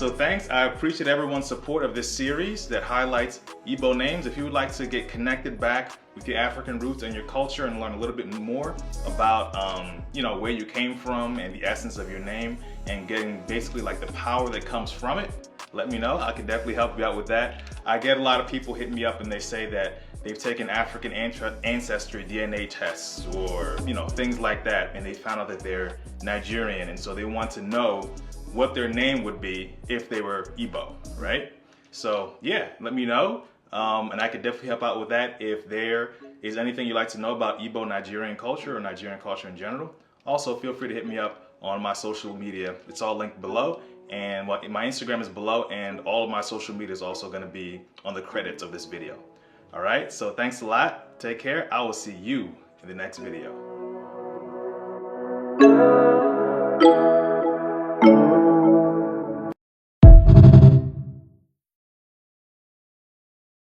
So thanks. I appreciate everyone's support of this series that highlights Igbo names. If you would like to get connected back with your African roots and your culture and learn a little bit more about where you came from and the essence of your name and getting basically like the power that comes from it, let me know. I can definitely help you out with that. I get a lot of people hitting me up and they say that they've taken African Ancestry DNA tests or things like that, and they found out that they're Nigerian, and so they want to know what their name would be if they were Igbo, right? So yeah, let me know, and I could definitely help out with that. If there is anything you'd like to know about Igbo Nigerian culture or Nigerian culture in general, also feel free to hit me up on my social media. It's all linked below, and my Instagram is below, and all of my social media is also going to be on the credits of this video. All right, so thanks a lot. Take care. I will see you in the next video.